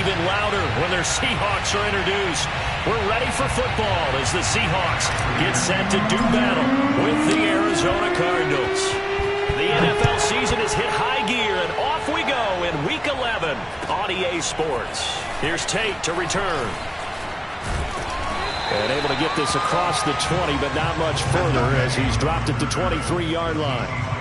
even louder when their Seahawks are introduced. We're ready for football as the Seahawks get set to do battle with the Arizona Cardinals. The NFL season has hit high gear, and off we go in Week 11 on EA Sports. Here's Tate to return. And able to get this across the 20, but not much further as he's dropped it to 23-yard line.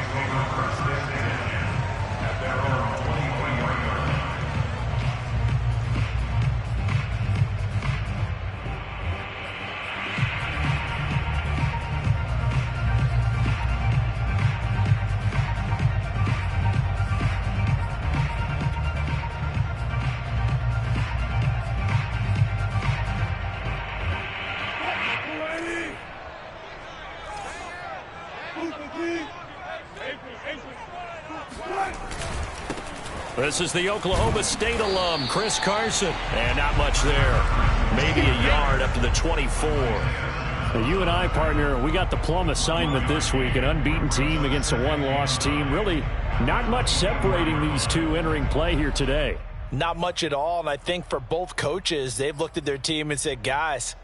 This is the Oklahoma State alum, Chris Carson. And not much there. Maybe a yard up to the 24. Well, you and I, partner, we got the plum assignment this week. An unbeaten team against a one-loss team. Really not much separating these two entering play here today. Not much at all, and I think for both coaches, they've looked at their team and said, guys,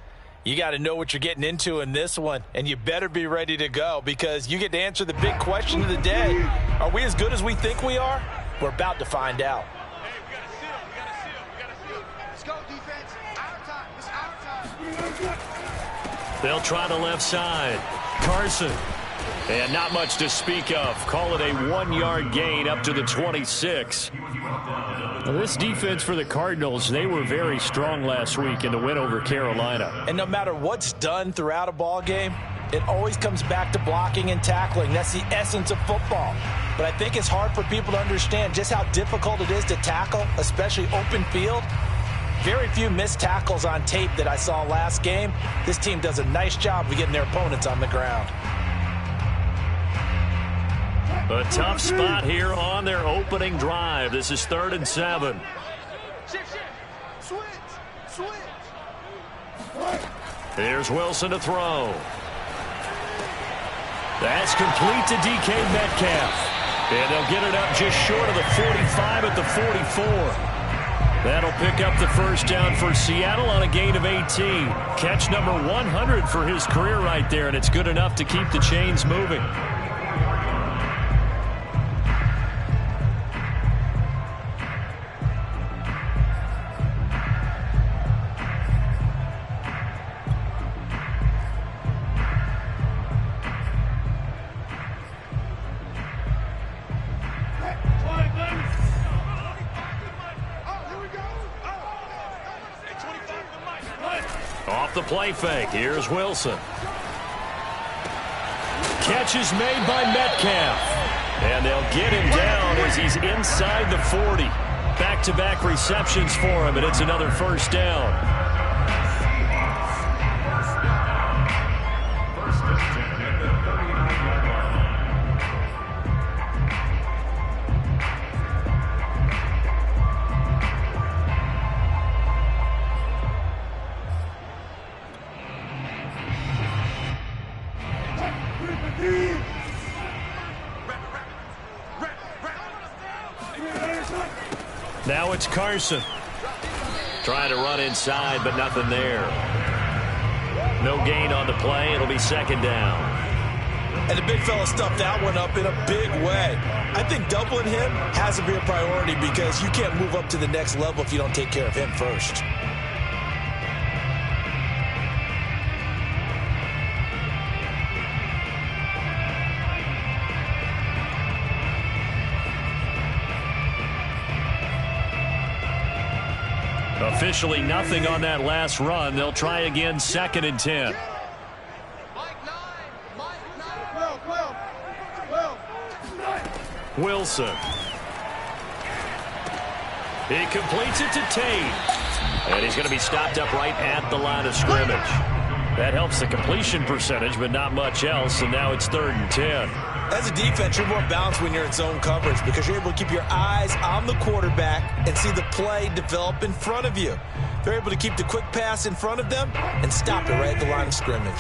you got to know what you're getting into in this one, and you better be ready to go because you get to answer the big question of the day. Are we as good as we think we are? We're about to find out. Hey, we got to seal. We got to seal. Let's go, defense. Our time. It's our time. They'll try the left side. Carson. And not much to speak of. Call it a 1-yard gain up to the 26. Now, this defense for the Cardinals, they were very strong last week in the win over Carolina. And no matter what's done throughout a ball game, it always comes back to blocking and tackling. That's the essence of football. But I think it's hard for people to understand just how difficult it is to tackle, especially open field. Very few missed tackles on tape that I saw last game. This team does a nice job of getting their opponents on the ground. A tough spot here on their opening drive. This is 3rd and 7. Switch. Here's Wilson to throw. That's complete to DK Metcalf. And they'll get it up just short of the 45 at the 44. That'll pick up the first down for Seattle on a gain of 18. Catch number 100 for his career right there, and it's good enough to keep the chains moving. Off the play fake. Here's Wilson. Catch is made by Metcalf. And they'll get him down as he's inside the 40. Back-to-back receptions for him, and it's another first down. Now it's Carson. Trying to run inside, but nothing there. No gain on the play. It'll be 2nd down. And the big fella stuffed that one up in a big way. I think doubling him has to be a priority because you can't move up to the next level if you don't take care of him first. Officially nothing on that last run. They'll try again, 2nd and 10. Wilson. He completes it to Tate. And he's going to be stopped up right at the line of scrimmage. That helps the completion percentage, but not much else, and now it's 3rd and 10. As a defense, you're more balanced when you're in zone coverage because you're able to keep your eyes on the quarterback and see the play develop in front of you. They're able to keep the quick pass in front of them and stop it right at the line of scrimmage.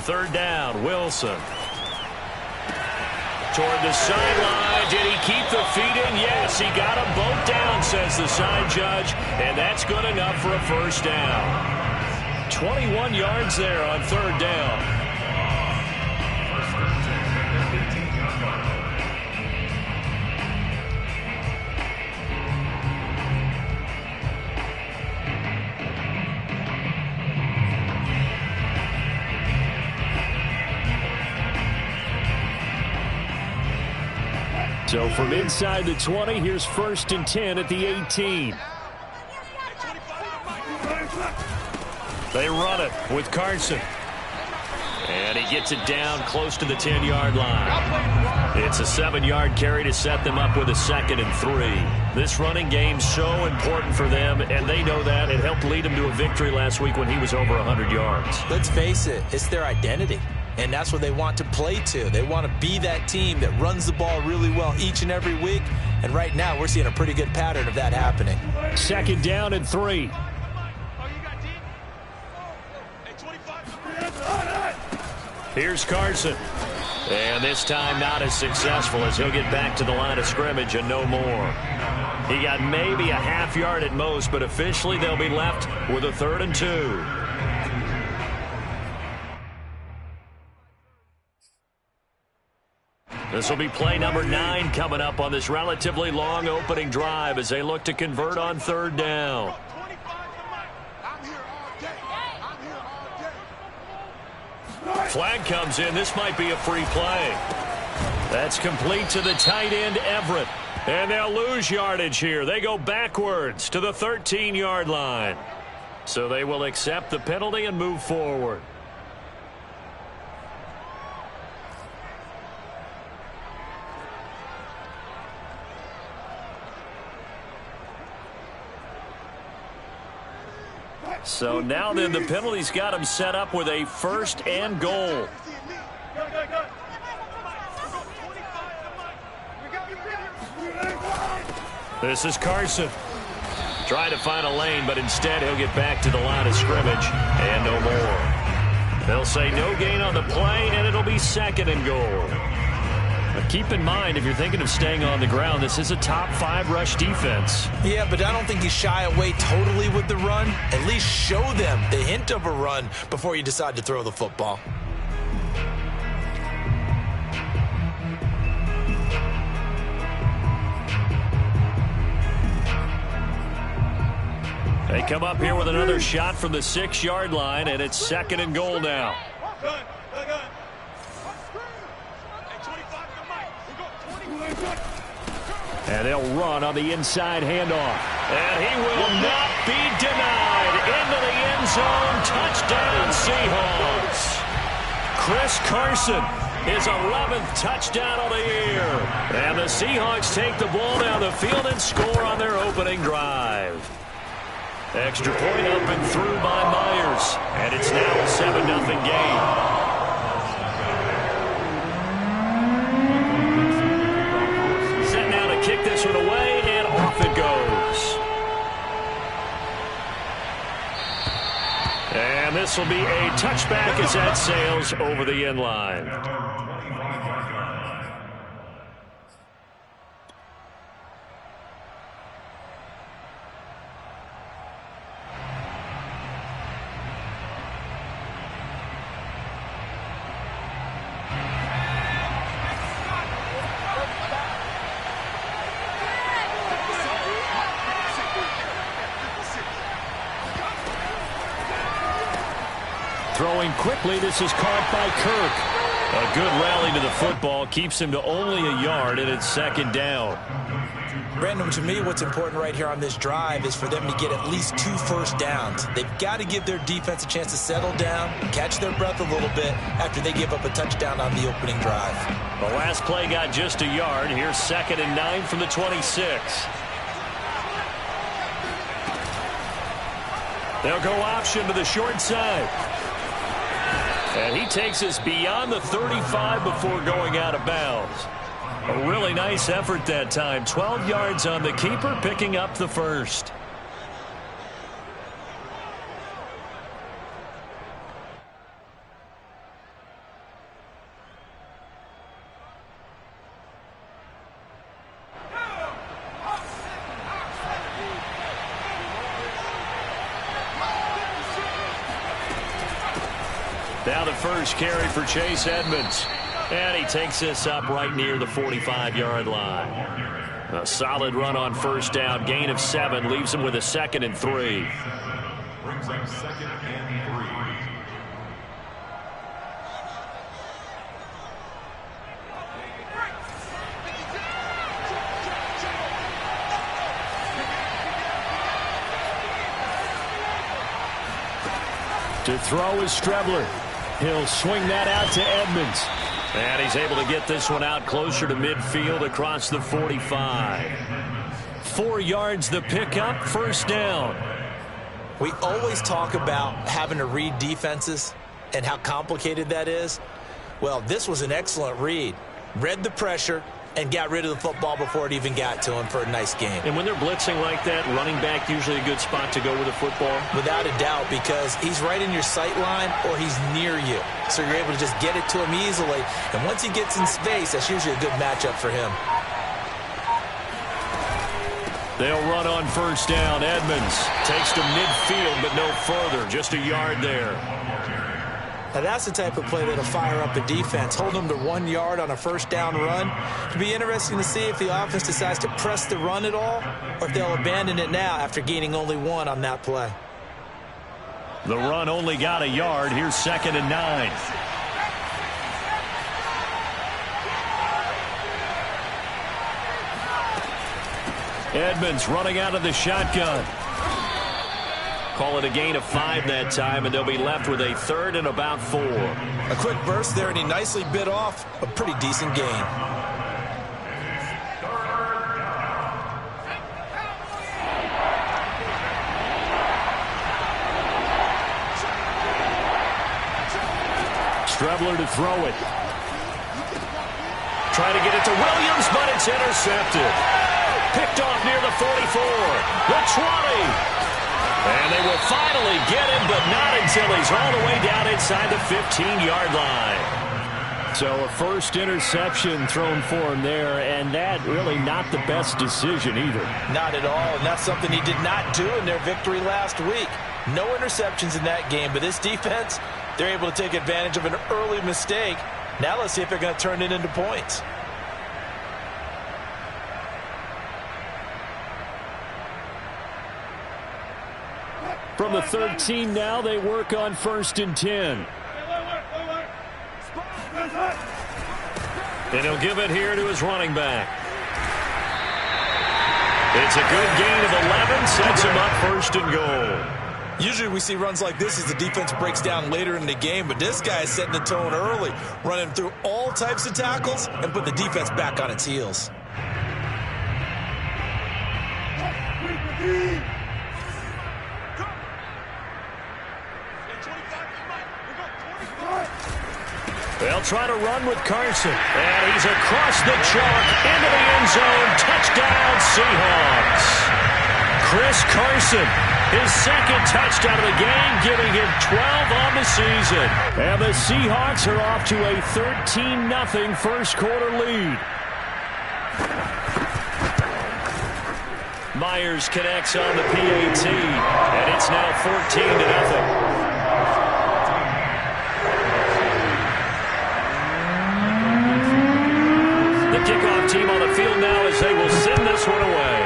third down, Wilson. Toward the sideline. Did he keep the feet in? Yes, he got them both down, says the side judge. And that's good enough for a first down. 21 yards there on third down. So from inside the 20, here's 1st and 10 at the 18. They run it with Carson. And he gets it down close to the 10-yard line. It's a 7-yard carry to set them up with a 2nd and 3. This running game's so important for them, and they know that. It helped lead them to a victory last week when he was over 100 yards. Let's face it, it's their identity. And that's what they want to play to. They want to be that team that runs the ball really well each and every week. And right now, we're seeing a pretty good pattern of that happening. 2nd down and 3. Here's Carson. And this time not as successful as he'll get back to the line of scrimmage and no more. He got maybe a half yard at most, but officially they'll be left with a 3rd and 2. This will be play number 9 coming up on this relatively long opening drive as they look to convert on 3rd down. Flag comes in. This might be a free play. That's complete to the tight end, Everett. And they'll lose yardage here. They go backwards to the 13-yard line. So they will accept the penalty and move forward. So now then the penalty's got him set up with a 1st and goal. This is Carson. Trying to find a lane, but instead he'll get back to the line of scrimmage and no more. They'll say no gain on the play, and it'll be 2nd and goal. But keep in mind, if you're thinking of staying on the ground, this is a top 5 rush defense. Yeah, but I don't think you shy away totally with the run. At least show them the hint of a run before you decide to throw the football. They come up here with another shot from the 6-yard line, and it's 2nd and goal now. And they'll run on the inside handoff. And he will not be denied. Into the end zone. Touchdown, Seahawks. Chris Carson, his 11th touchdown of the year. And the Seahawks take the ball down the field and score on their opening drive. Extra point up and through by Myers. And it's now a 7-0 game. Kick this one away, and off it goes. And this will be a touchback as that sails over the end line. Throwing quickly, this is caught by Kirk. A good rally to the football keeps him to only a yard, and it's 2nd down. Brandon, to me, what's important right here on this drive is for them to get at least 2 first downs. They've got to give their defense a chance to settle down, catch their breath a little bit after they give up a touchdown on the opening drive. The last play got just a yard. Here's 2nd and 9 from the 26. They'll go option to the short side. And he takes us beyond the 35 before going out of bounds. A really nice effort that time. 12 yards on the keeper, picking up the first. Now the first carry for Chase Edmonds. And he takes this up right near the 45-yard line. A solid run on first down. Gain of 7 leaves him with a 2nd and 3. Brings up 2nd and 3. To throw is Strebler. He'll swing that out to Edmonds. And he's able to get this one out closer to midfield across the 45. 4 yards the pickup, first down. We always talk about having to read defenses and how complicated that is. Well, this was an excellent read. Read the pressure and got rid of the football before it even got to him for a nice game. And when they're blitzing like that, running back usually a good spot to go with the football? Without a doubt, because he's right in your sight line or he's near you. So you're able to just get it to him easily. And once he gets in space, that's usually a good matchup for him. They'll run on first down. Edmonds takes to midfield, but no further. Just a yard there. Now that's the type of play that'll fire up a defense. Hold them to 1 yard on a first down run. It'll be interesting to see if the offense decides to press the run at all or if they'll abandon it now after gaining only 1 on that play. The run only got a yard. Here's 2nd and 9. Edmonds running out of the shotgun. Call it a gain of 5 that time, and they'll be left with a 3rd and about 4. A quick burst there, and he nicely bit off a pretty decent gain. Strebler to throw it. Trying to get it to Williams, but it's intercepted. Picked off near the 44. The 20. And they will finally get him, but not until he's all the way down inside the 15-yard line. So a first interception thrown for him there, and that really not the best decision either. Not at all, and that's something he did not do in their victory last week. No interceptions in that game, but this defense, they're able to take advantage of an early mistake. Now let's see if they're going to turn it into points. From the 13 now, they work on 1st and 10. And he'll give it here to his running back. It's a good gain of 11, sets him up 1st and goal. Usually we see runs like this as the defense breaks down later in the game, but this guy is setting the tone early, running through all types of tackles and put the defense back on its heels. They'll try to run with Carson. And he's across the chalk into the end zone. Touchdown, Seahawks. Chris Carson, his 2nd touchdown of the game, giving him 12 on the season. And the Seahawks are off to a 13-0 first quarter lead. Myers connects on the PAT, and it's now 14-0. Kickoff team on the field now as they will send this one away.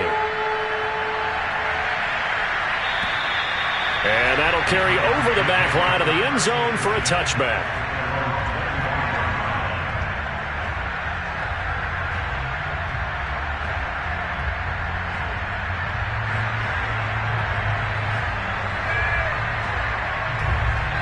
And that'll carry over the back line of the end zone for a touchback.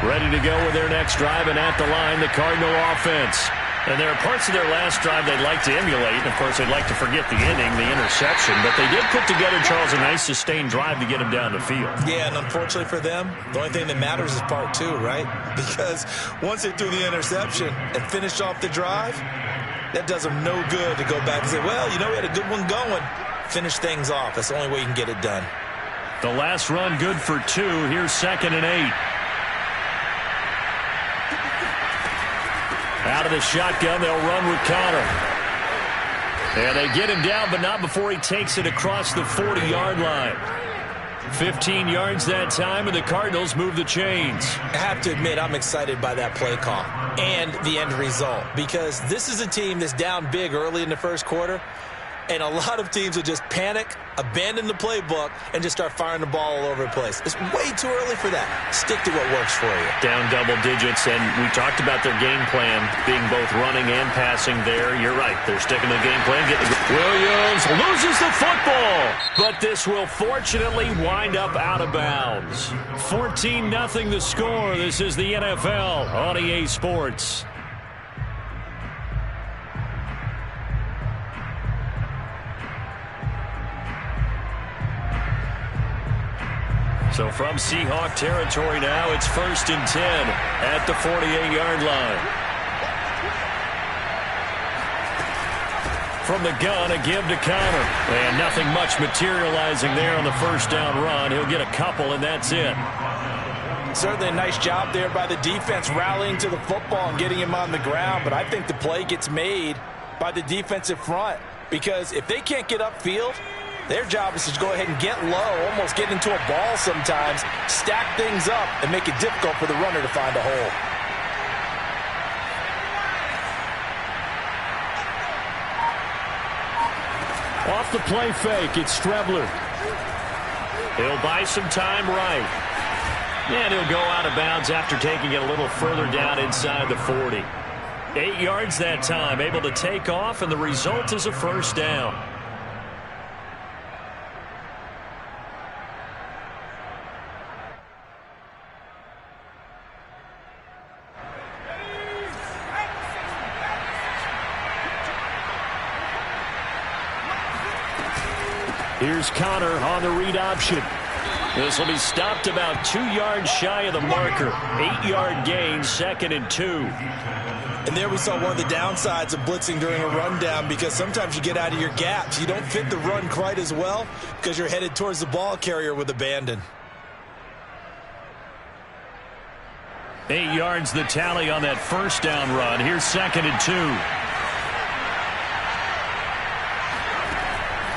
Ready to go with their next drive, and at the line, the Cardinal offense. And there are parts of their last drive they'd like to emulate. And, of course, they'd like to forget the inning, the interception. But they did put together, Charles, a nice sustained drive to get him down the field. Yeah, and unfortunately for them, the only thing that matters is part 2, right? Because once they threw the interception and finished off the drive, that does them no good to go back and say, well, you know, we had a good one going. Finish things off. That's the only way you can get it done. The last run good for 2. Here's 2nd and 8. Out of the shotgun, they'll run with Connor. And they get him down, but not before he takes it across the 40-yard line. 15 yards that time, and the Cardinals move the chains. I have to admit, I'm excited by that play call and the end result, because this is a team that's down big early in the first quarter, and a lot of teams will just panic, abandon the playbook, and just start firing the ball all over the place. It's way too early for that. Stick to what works for you. Down double digits, and we talked about their game plan being both running and passing there. You're right. They're sticking to the game plan. Williams loses the football, but this will fortunately wind up out of bounds. 14-0 the score. This is the NFL on EA Sports. So from Seahawk territory now, it's 1st and 10 at the 48-yard line. From the gun, a give to Connor. And nothing much materializing there on the first down run. He'll get a couple, and that's it. Certainly a nice job there by the defense rallying to the football and getting him on the ground. But I think the play gets made by the defensive front, because if they can't get upfield, their job is to go ahead and get low, almost get into a ball sometimes, stack things up, and make it difficult for the runner to find a hole. Off the play fake, it's Strebler. He'll buy some time right. And he'll go out of bounds after taking it a little further down inside the 40. 8 yards that time, able to take off, and the result is a first down. Here's Connor on the read option. This will be stopped about 2 yards shy of the marker. 8-yard gain, 2nd and 2. And there we saw one of the downsides of blitzing during a rundown, because sometimes you get out of your gaps. You don't fit the run quite as well because you're headed towards the ball carrier with abandon. 8 yards the tally on that first down run. Here's 2nd and 2.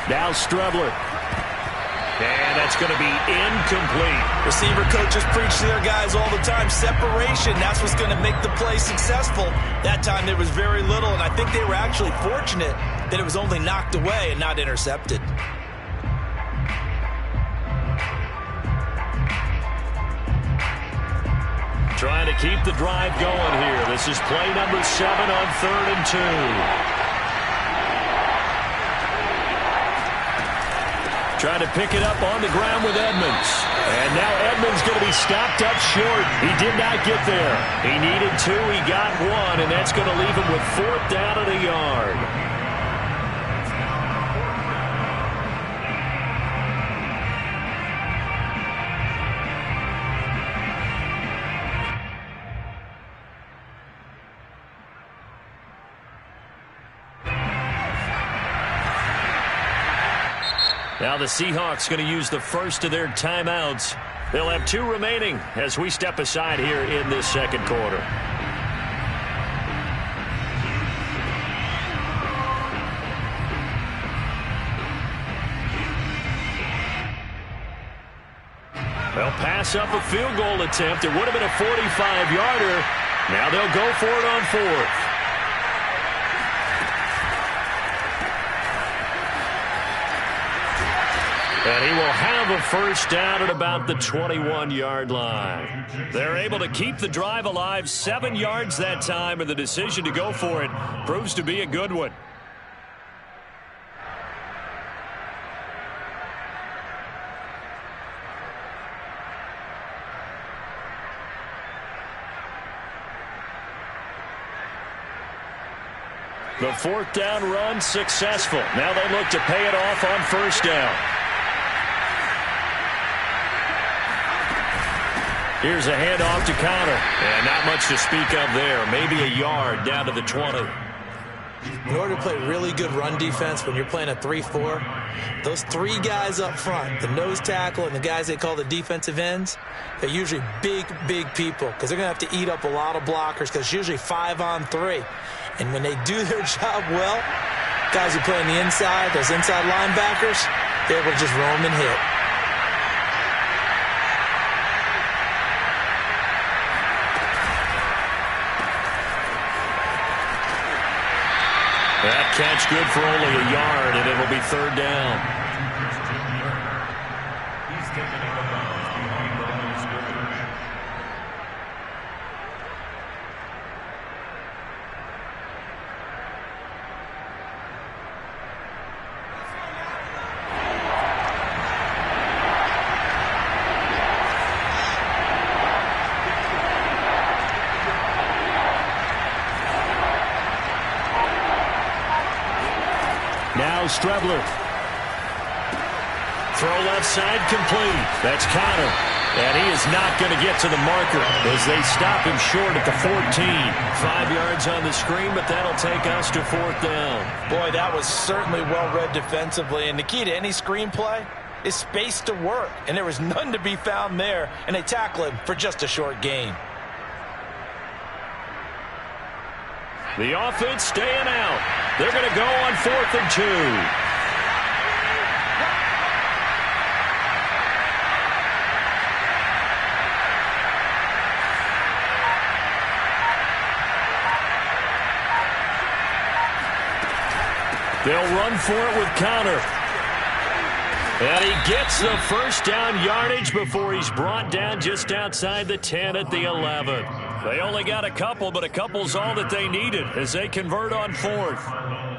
Now Strebler. And that's going to be incomplete. Receiver coaches preach to their guys all the time. Separation, that's what's going to make the play successful. That time there was very little, and I think they were actually fortunate that it was only knocked away and not intercepted. Trying to keep the drive going here. This is play number 7 on 3rd and 2. Trying to pick it up on the ground with Edmonds. And now Edmonds going to be stopped up short. He did not get there. He needed 2. He got 1, and that's going to leave him with 4th down at a yard. Now the Seahawks going to use the first of their timeouts. They'll have 2 remaining as we step aside here in this second quarter. They'll pass up a field goal attempt. It would have been a 45-yarder. Now they'll go for it on 4th. And he will have a first down at about the 21-yard line. They're able to keep the drive alive, 7 yards that time, and the decision to go for it proves to be a good one. The 4th down run successful. Now they look to pay it off on first down. Here's a handoff to Connor. And not much to speak of there. Maybe a yard down to the 20. In order to play really good run defense when you're playing a 3-4, those 3 guys up front, the nose tackle and the guys they call the defensive ends, they're usually big, big people because they're going to have to eat up a lot of blockers because it's usually 5 on 3. And when they do their job well, guys who play on the inside, those inside linebackers, they're able to just roam and hit. That catch good for only a yard, and it'll be third down. He's taken out of bounds behind the line of scrimmage. Now Strebler. Throw left side complete. That's Connor. And he is not going to get to the marker as they stop him short at the 14. 5 yards on the screen, but that'll take us to fourth down. Boy, that was certainly well-read defensively. And the key to any screenplay is space to work. And there was none to be found there. And they tackle him for just a short gain. The offense staying out. They're going to go on 4th and 2. They'll run for it with Connor. And he gets the first down yardage before he's brought down just outside the 10 at the 11. They only got a couple, but a couple's all that they needed as they convert on 4th.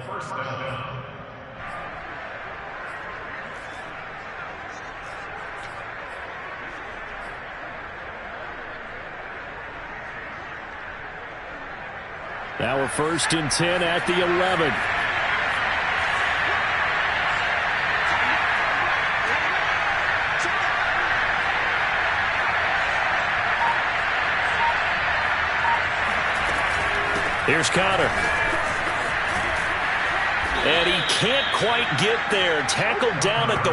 First down. Now we're 1st and 10 at the 11. Here's Connor. And he can't quite get there. Tackled down at the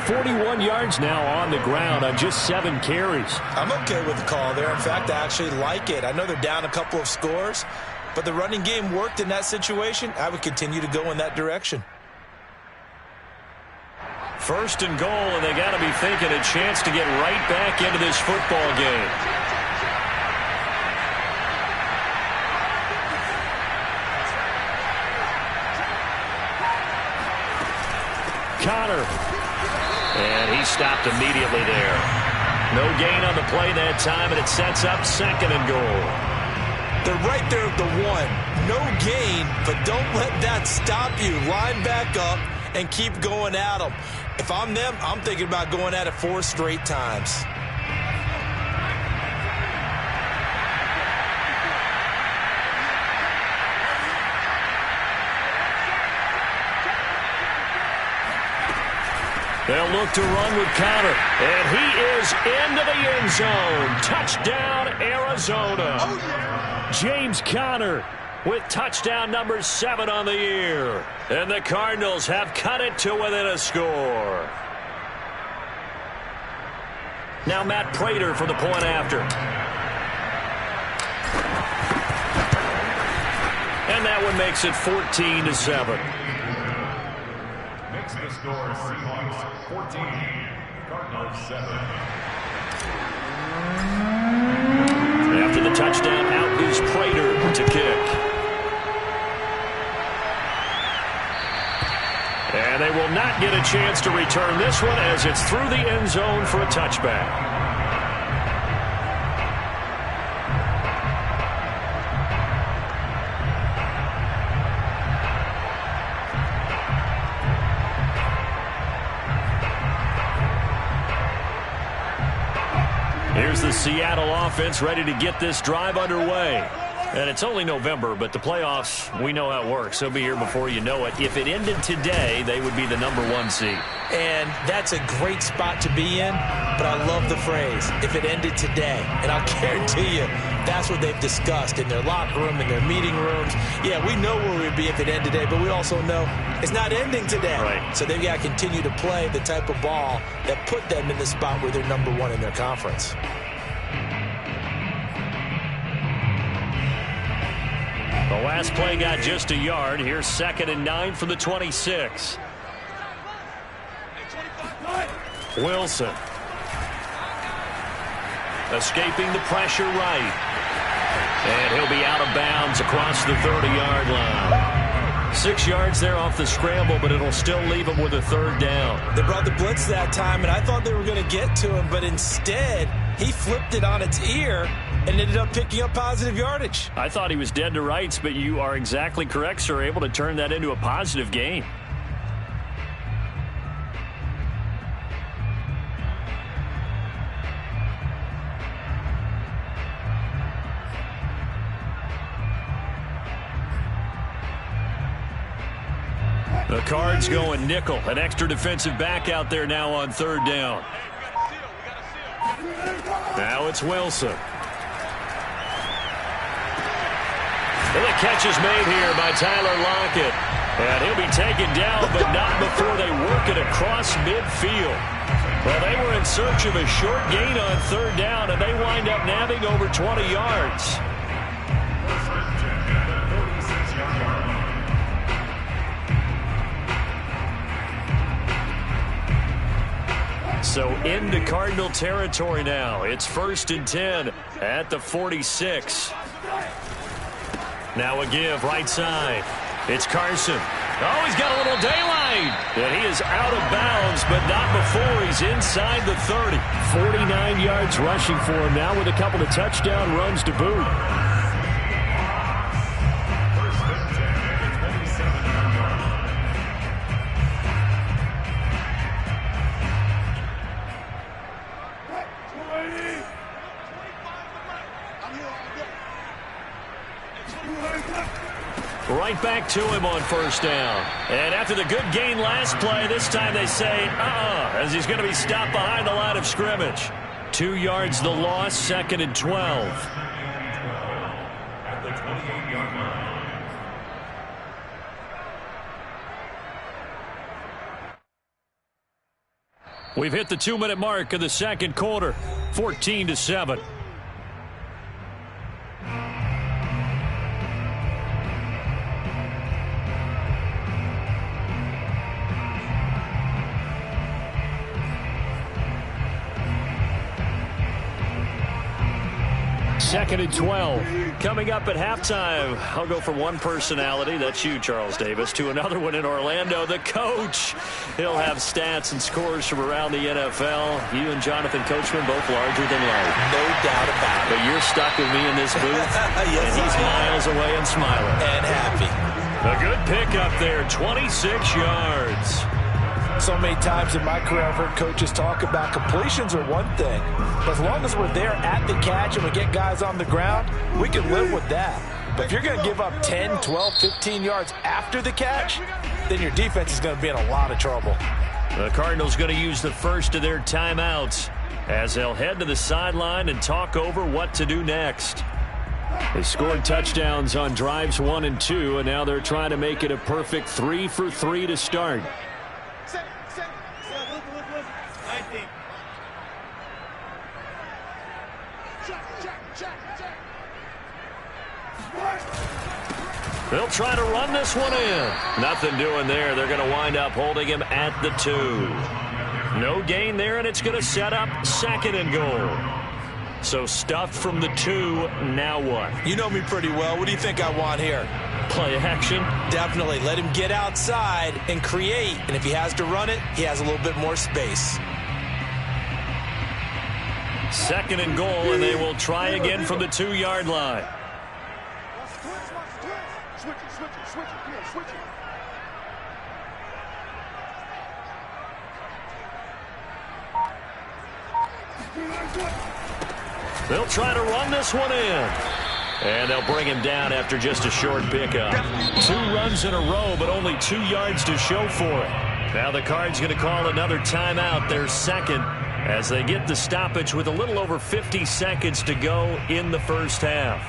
1. 41 yards now on the ground on just 7 carries. I'm okay with the call there. In fact, I actually like it. I know they're down a couple of scores, but the running game worked in that situation. I would continue to go in that direction. 1st and goal, and they got to be thinking a chance to get right back into this football game. Connor. And he stopped immediately there. No gain on the play that time, and it sets up 2nd and goal. They're right there at the 1. No gain, but don't let that stop you. Line back up and keep going at them. If I'm them, I'm thinking about going at it 4 straight times. They'll look to run with Connor. And he is into the end zone. Touchdown, Arizona. Oh, yeah. James Conner with touchdown number 7 on the year. And the Cardinals have cut it to within a score. Now Matt Prater for the point after. And that one makes it 14-7. Makes the score Seahawks 14, Cardinals 7. After the touchdown, out is Prater to kick. And they will not get a chance to return this one as it's through the end zone for a touchback. Here's the Seattle offense ready to get this drive underway. And it's only November, but the playoffs, we know how it works. They'll be here before you know it. If it ended today, they would be the number 1 seed. And that's a great spot to be in, but I love the phrase, if it ended today. And I'll guarantee you, that's what they've discussed in their locker room, in their meeting rooms. Yeah, we know where we'd be if it ended today, but we also know it's not ending today. Right. So they've got to continue to play the type of ball that put them in the spot where they're number 1 in their conference. The last play got just a yard. Here's 2nd and 9 for the 26. Wilson. Escaping the pressure right. And he'll be out of bounds across the 30-yard line. 6 yards there off the scramble, but it'll still leave him with a third down. They brought the blitz that time, and I thought they were going to get to him, but instead he flipped it on its ear and ended up picking up positive yardage. I thought he was dead to rights, but you are exactly correct, sir. Able to turn that into a positive gain. The Cards going nickel. An extra defensive back out there now on third down. Now it's Wilson. And the catch is made here by Tyler Lockett. And he'll be taken down, but not before they work it across midfield. Well, they were in search of a short gain on third down, and they wind up nabbing over 20 yards. So into Cardinal territory now. It's 1st and 10 at the 46. Now a give right side. It's Carson. Oh, he's got a little daylight. And he is out of bounds, but not before he's inside the 30. 49 yards rushing for him now with a couple of touchdown runs to boot. Right back to him on first down. And after the good gain last play, this time they say, as he's going to be stopped behind the line of scrimmage. 2 yards the loss, 2nd and 12. At the 28-yard line. We've hit the 2-minute mark of the second quarter, 14-7. Second and 12. Coming up at halftime, I'll go from one personality, that's you, Charles Davis, to another one in Orlando, the coach. He'll have stats and scores from around the NFL. You and Jonathan Coachman both larger than life. No doubt about it. But you're stuck with me in this booth, Yes, and he's miles away and smiling. And happy. A good pickup there, 26 yards. So many times in my career I've heard coaches talk about completions are one thing. But as long as we're there at the catch and we get guys on the ground, we can live with that. But if you're going to give up 10, 12, 15 yards after the catch, then your defense is going to be in a lot of trouble. The Cardinals going to use the first of their timeouts as they'll head to the sideline and talk over what to do next. They scored touchdowns on drives 1 and 2, and now they're trying to make it a perfect 3 for 3 to start. They'll try to run this one in. Nothing doing there. They're going to wind up holding him at the 2. No gain there, and it's going to set up 2nd and goal. So stuffed from the 2, now what? You know me pretty well. What do you think I want here? Play action? Definitely. Let him get outside and create. And if he has to run it, he has a little bit more space. 2nd and goal, and they will try again from the 2-yard line. They'll try to run this one in. And they'll bring him down after just a short pickup. 2 runs in a row, but only 2 yards to show for it. Now the Cards going to call another timeout, their second, as they get the stoppage with a little over 50 seconds to go in the first half.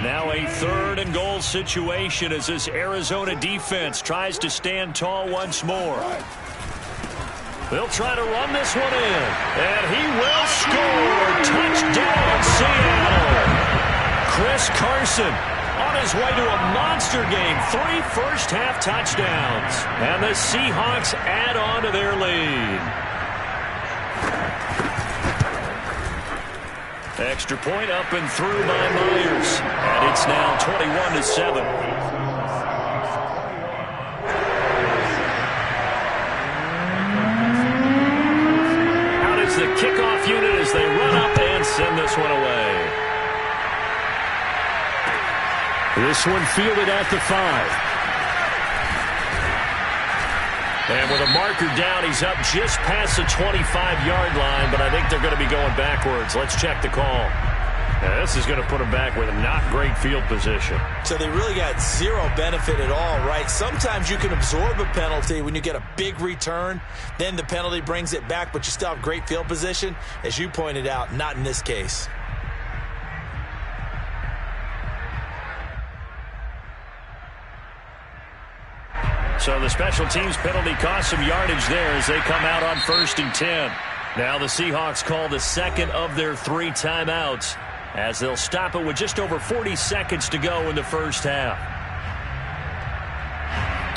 Now a 3rd and goal situation as this Arizona defense tries to stand tall once more. They'll try to run this one in. And he will score. Touchdown, Seattle. Chris Carson on on his way to a monster game. 3 first-half touchdowns. And the Seahawks add on to their lead. Extra point up and through by Myers. And it's now 21-7. Out is the kickoff unit as they run up and send this one away. This one fielded at the 5. And with a marker down, he's up just past the 25-yard line, but I think they're going to be going backwards. Let's check the call. Now, this is going to put them back with a not great field position. So they really got zero benefit at all, right? Sometimes you can absorb a penalty when you get a big return. Then the penalty brings it back, but you still have great field position. As you pointed out, not in this case. So the special teams penalty cost some yardage there as they come out on 1st and 10. Now the Seahawks call the second of their 3 timeouts as they'll stop it with just over 40 seconds to go in the first half.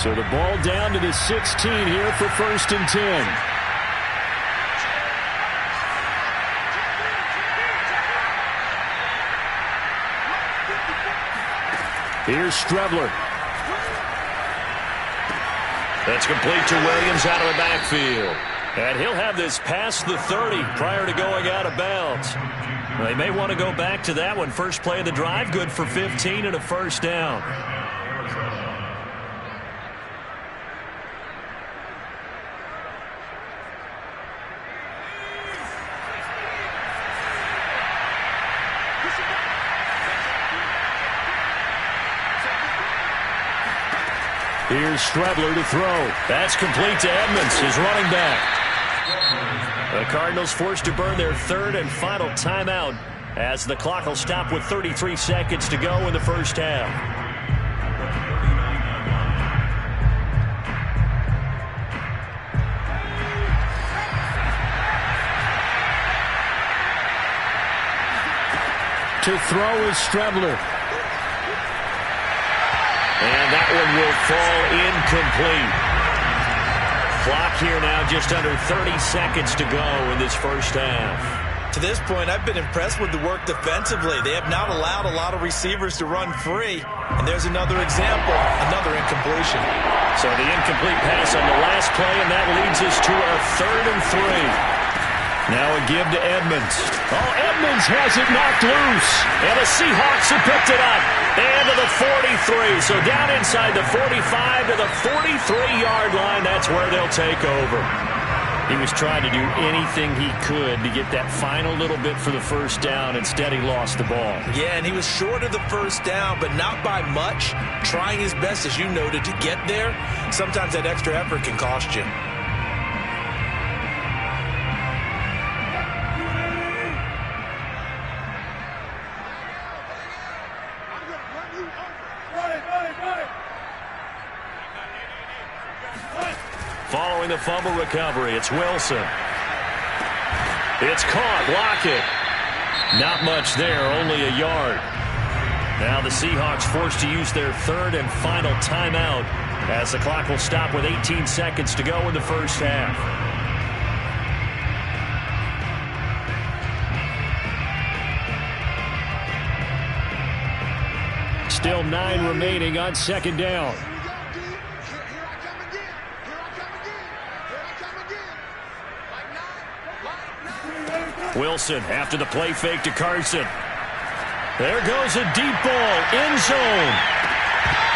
So the ball down to the 16 here for 1st and 10. Here's Strebler. That's complete to Williams out of the backfield. And he'll have this past the 30 prior to going out of bounds. They may want to go back to that one. First play of the drive, good for 15 and a first down. Here's Strebler to throw. That's complete to Edmonds, his running back. The Cardinals forced to burn their 3rd and final timeout as the clock will stop with 33 seconds to go in the first half. To throw is Strebler. And that one will fall incomplete. Clock here now just under 30 seconds to go in this first half. To this point, I've been impressed with the work defensively. They have not allowed a lot of receivers to run free. And there's another example, another incompletion. So the incomplete pass on the last play, and that leads us to our 3rd and 3. Now a give to Edmonds. Oh, Edmonds has it knocked loose. And the Seahawks have picked it up. And to the 43. So down inside the 45 to the 43-yard line. That's where they'll take over. He was trying to do anything he could to get that final little bit for the first down. Instead, he lost the ball. Yeah, and he was short of the first down, but not by much. Trying his best, as you noted, to get there. Sometimes that extra effort can cost you. Following the fumble recovery, it's Wilson. It's caught. Lockett. Not much there, only a yard. Now the Seahawks forced to use their 3rd and final timeout as the clock will stop with 18 seconds to go in the first half. Still 9 remaining on 2nd down. Wilson after the play fake to Carson. There goes a deep ball, end zone.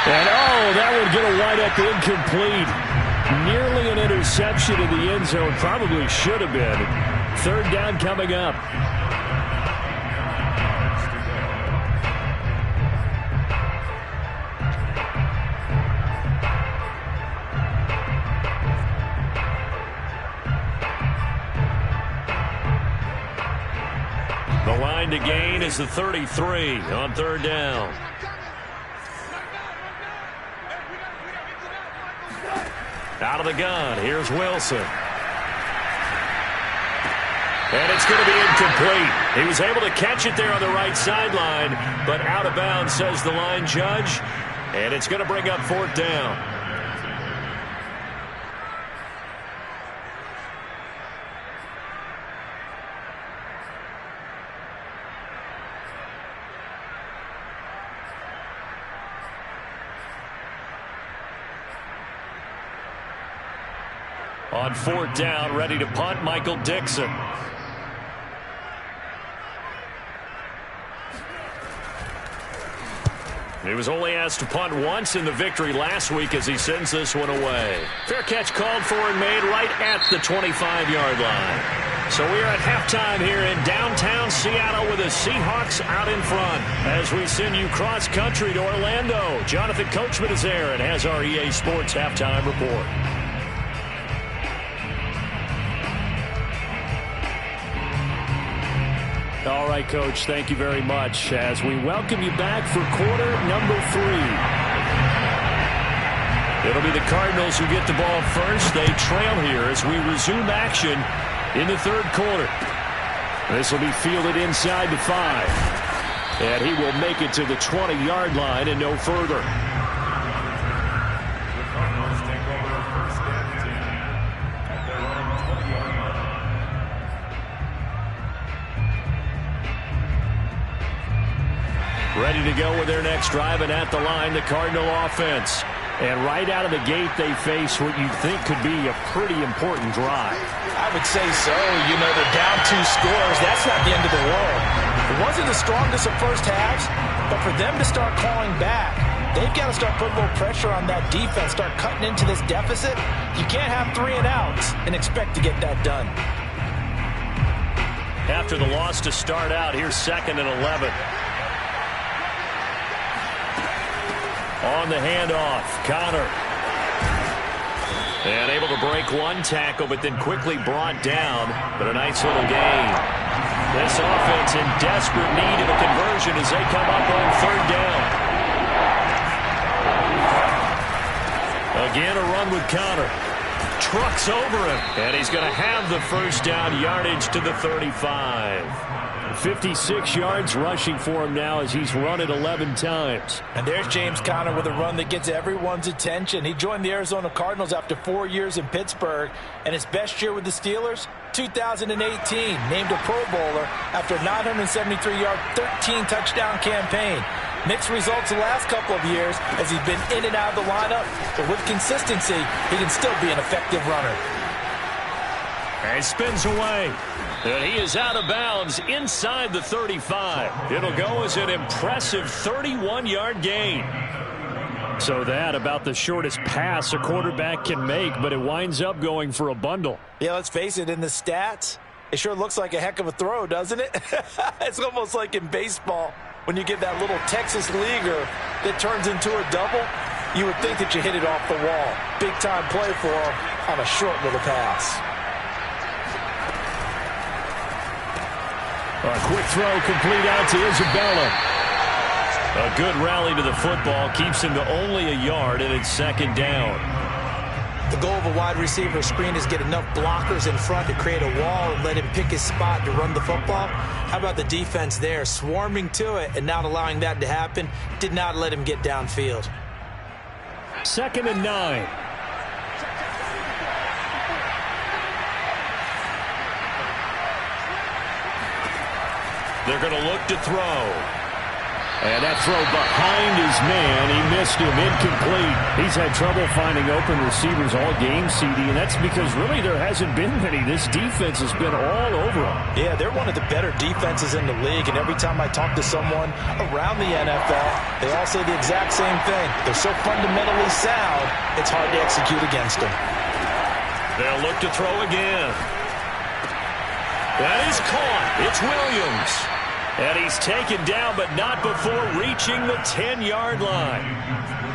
And that would get a wide-up incomplete. Nearly an interception in the end zone. Probably should have been. 3rd down coming up. The line to gain is the 33 on 3rd down. Out of the gun, here's Wilson. And it's going to be incomplete. He was able to catch it there on the right sideline, but out of bounds, says the line judge. And it's going to bring up 4th down. On 4th down, ready to punt, Michael Dixon. He was only asked to punt once in the victory last week as he sends this one away. Fair catch called for and made right at the 25-yard line. So we are at halftime here in downtown Seattle with the Seahawks out in front. As we send you cross-country to Orlando, Jonathan Coachman is there and has our EA Sports halftime report. All right, Coach, thank you very much as we welcome you back for quarter number 3. It'll be the Cardinals who get the ball first. They trail here as we resume action in the 3rd quarter. This will be fielded inside the 5. And he will make it to the 20-yard line and no further. Ready to go with their next drive, and at the line, the Cardinal offense. And right out of the gate, they face what you'd think could be a pretty important drive. I would say so. You know, they're down 2 scores. That's not the end of the world. It wasn't the strongest of first halves, but for them to start clawing back, they've got to start putting a little pressure on that defense, start cutting into this deficit. You can't have 3 and outs and expect to get that done. After the loss to start out, here's 2nd and 11. On the handoff, Connor. And able to break one tackle, but then quickly brought down. But a nice little gain. This offense in desperate need of a conversion as they come up on 3rd down. Again, a run with Connor. Trucks over him. And he's going to have the 1st down yardage to the 35. 56 yards rushing for him now as he's run it 11 times. And there's James Conner with a run that gets everyone's attention. He joined the Arizona Cardinals after 4 years in Pittsburgh, and his best year with the Steelers, 2018, named a Pro Bowler after a 973-yard, 13-touchdown campaign. Mixed results the last couple of years as he's been in and out of the lineup, but with consistency, he can still be an effective runner. And he spins away. And he is out of bounds inside the 35. It'll go as an impressive 31-yard gain. So that about the shortest pass a quarterback can make, but it winds up going for a bundle. Yeah, let's face it, in the stats, it sure looks like a heck of a throw, doesn't it? It's almost like in baseball when you get that little Texas leaguer that turns into a double. You would think that you hit it off the wall. Big-time play for him on a short little pass. A quick throw complete out to Isabella. A good rally to the football keeps him to only a yard, and it's 2nd down. The goal of a wide receiver screen is get enough blockers in front to create a wall and let him pick his spot to run the football. How about the defense there, swarming to it and not allowing that to happen? Did not let him get downfield. 2nd and 9. They're going to look to throw. And that throw behind his man, he missed him, incomplete. He's had trouble finding open receivers all game, CD, and that's because really there hasn't been many. This defense has been all over him. Yeah, they're one of the better defenses in the league, and every time I talk to someone around the NFL, they all say the exact same thing. They're so fundamentally sound, it's hard to execute against them. They'll look to throw again. That is caught. It's Williams. And he's taken down, but not before reaching the 10-yard line.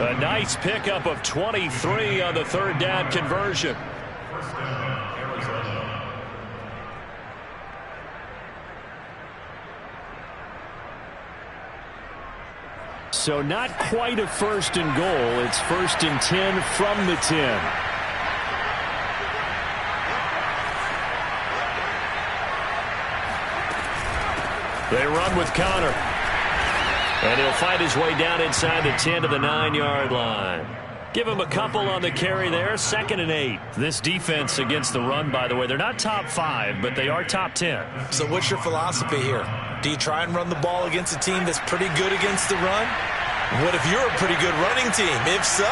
A nice pickup of 23 on the 3rd down conversion. So not quite a 1st and goal. It's 1st and 10 from the 10. They run with Connor. And he'll fight his way down inside the 10 to the 9-yard line. Give him a couple on the carry there, 2nd and 8. This defense against the run, by the way, they're not top 5, but they are top 10. So what's your philosophy here? Do you try and run the ball against a team that's pretty good against the run? What if you're a pretty good running team? If so,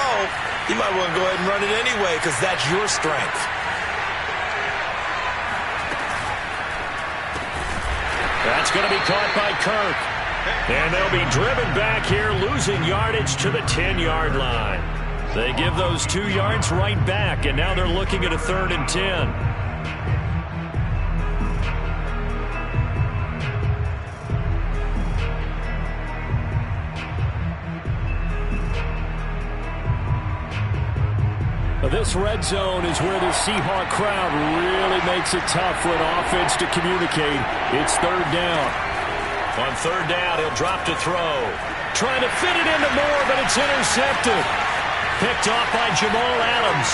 you might want to go ahead and run it anyway because that's your strength. That's going to be caught by Kirk. And they'll be driven back here, losing yardage to the 10-yard line. They give those 2 yards right back, and now they're looking at a 3rd and 10. This red zone is where the Seahawk crowd really makes it tough for an offense to communicate. It's 3rd down. On 3rd down, he'll drop to throw. Trying to fit it into Moore, but it's intercepted. Picked off by Jamal Adams.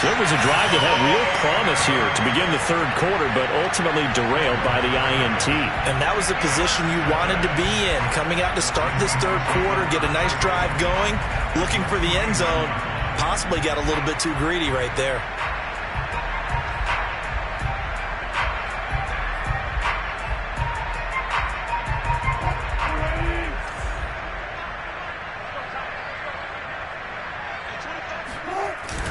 So it was a drive that had real promise here to begin the 3rd quarter, but ultimately derailed by the INT. And that was the position you wanted to be in. Coming out to start this 3rd quarter, get a nice drive going, looking for the end zone. Possibly got a little bit too greedy right there.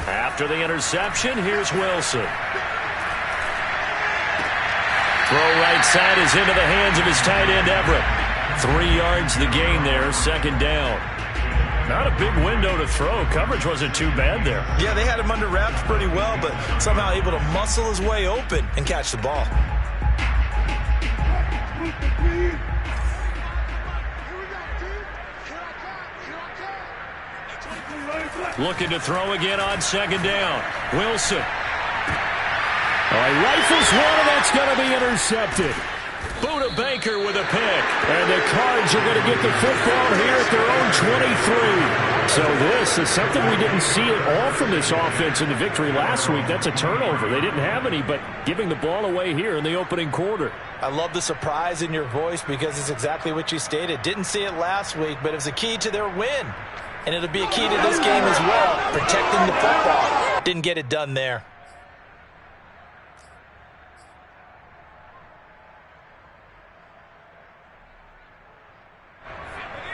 After the interception, here's Wilson. Throw right side is into the hands of his tight end, Everett. 3 yards the gain there, 2nd down. Not a big window to throw. Coverage wasn't too bad there. Yeah, they had him under wraps pretty well, but somehow able to muscle his way open and catch the ball. Looking to throw again on 2nd down. Wilson. Rifles one, and that's going to be intercepted. Buda Baker with a pick. And the Cards are going to get the football here at their own 23. So this is something we didn't see at all from this offense in the victory last week. That's a turnover. They didn't have any, but giving the ball away here in the opening quarter. I love the surprise in your voice because it's exactly what you stated. Didn't see it last week, but it was a key to their win. And it'll be a key to this game as well, protecting the football. Didn't get it done there.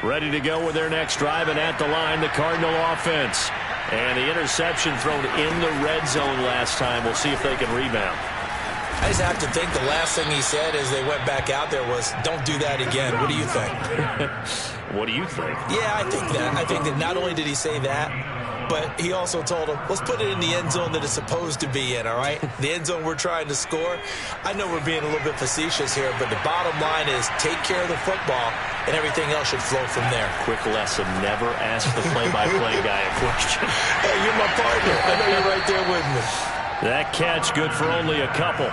Ready to go with their next drive, and at the line, the Cardinal offense. And the interception thrown in the red zone last time. We'll see if they can rebound. I just have to think the last thing he said as they went back out there was, don't do that again. What do you think? What do you think? Yeah, I think that. I think that not only did he say that, but he also told him, let's put it in the end zone that it's supposed to be in, all right? The end zone we're trying to score. I know we're being a little bit facetious here, but the bottom line is take care of the football, and everything else should flow from there. Quick lesson, never ask the play-by-play guy a question. Hey, you're my partner. I know you're right there with me. That catch good for only a couple.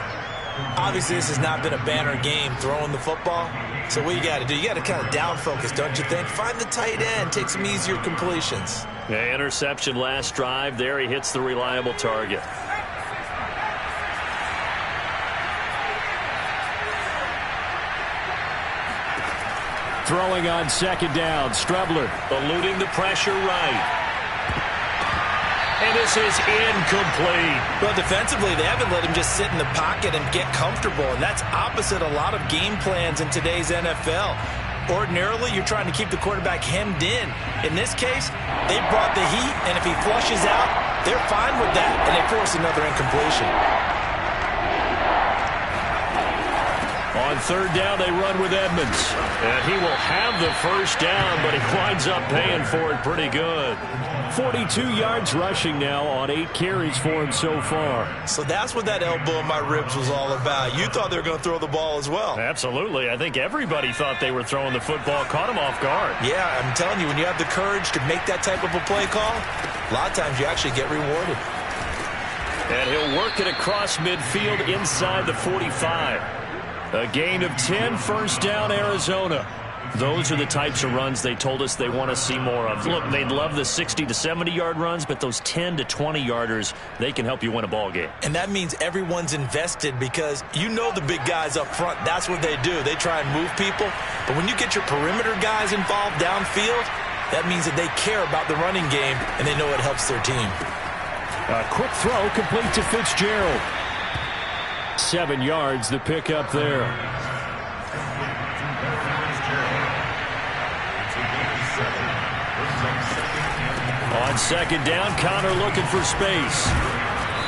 Obviously, this has not been a banner game throwing the football. So what you got to do, you got to kind of down focus, don't you think? Find the tight end, take some easier completions. Yeah, interception last drive. There he hits the reliable target. Throwing on 2nd down, Strebler eluding the pressure right. And this is incomplete. Well, defensively, they haven't let him just sit in the pocket and get comfortable, and that's opposite a lot of game plans in today's NFL. Ordinarily, you're trying to keep the quarterback hemmed in. In this case, they brought the heat, and if he flushes out, they're fine with that, and they force another incompletion. On 3rd down, they run with Edmonds. And he will have the 1st down, but he winds up paying for it pretty good. 42 yards rushing now on 8 carries for him so far. So that's what that elbow in my ribs was all about. You thought they were going to throw the ball as well. Absolutely. I think everybody thought they were throwing the football, caught him off guard. Yeah, I'm telling you, when you have the courage to make that type of a play call, a lot of times you actually get rewarded. And he'll work it across midfield inside the 45. A gain of 10, 1st down, Arizona. Those are the types of runs they told us they want to see more of. Look, they'd love the 60 to 70-yard runs, but those 10 to 20-yarders, they can help you win a ball game. And that means everyone's invested because you know the big guys up front, that's what they do. They try and move people. But when you get your perimeter guys involved downfield, that means that they care about the running game and they know it helps their team. A quick throw complete to Fitzgerald. 7 yards, the pickup there. On second down, Connor looking for space.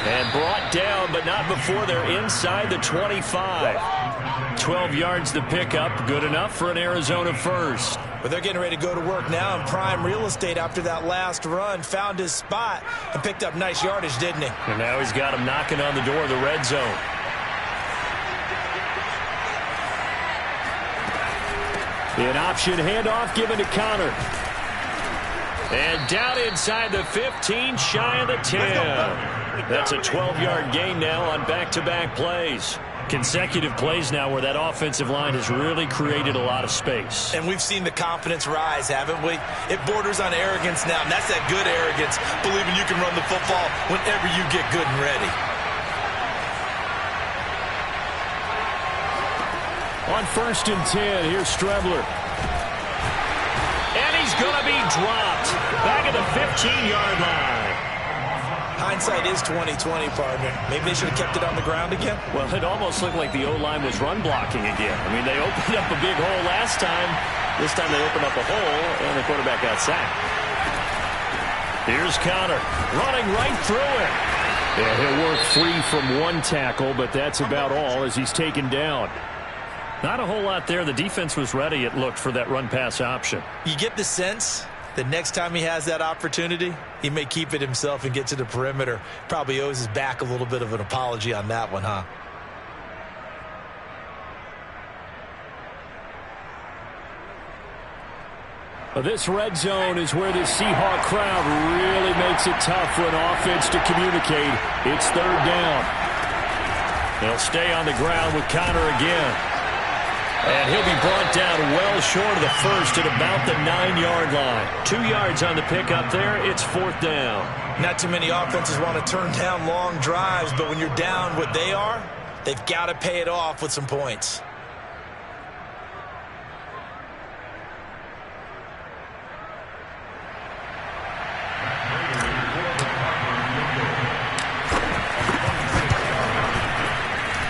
And brought down, but not before they're inside the 25. 12 yards the pickup, good enough for an Arizona first. But they're getting ready to go to work now in prime real estate after that last run. Found his spot and picked up nice yardage, didn't he? And now he's got him knocking on the door of the red zone. An option handoff given to Connor. And down inside the 15, shy of the 10. That's a 12-yard gain now on back-to-back plays. Consecutive plays now where that offensive line has really created a lot of space. And we've seen the confidence rise, haven't we? It borders on arrogance now, and that's that good arrogance, believing you can run the football whenever you get good and ready. On 1st and 10, here's Strebler. And he's going to be dropped back at the 15-yard line. Hindsight is 20/20, partner. Maybe they should have kept it on the ground again. Well, it almost looked like the O-line was run blocking again. I mean, they opened up a big hole last time. This time they opened up a hole, and the quarterback got sacked. Here's Connor running right through it. Yeah, he'll work free from one tackle, but that's about all as he's taken down. Not a whole lot there. The defense was ready, it looked, for that run-pass option. You get the sense that next time he has that opportunity, he may keep it himself and get to the perimeter. Probably owes his back a little bit of an apology on that one, huh? This red zone is where the Seahawk crowd really makes it tough for an offense to communicate. It's 3rd down. They'll stay on the ground with Connor again. And he'll be brought down well short of the first at about the 9-yard line. 2 yards on the pickup there. It's 4th down. Not too many offenses want to turn down long drives, but when you're down what they are, they've got to pay it off with some points.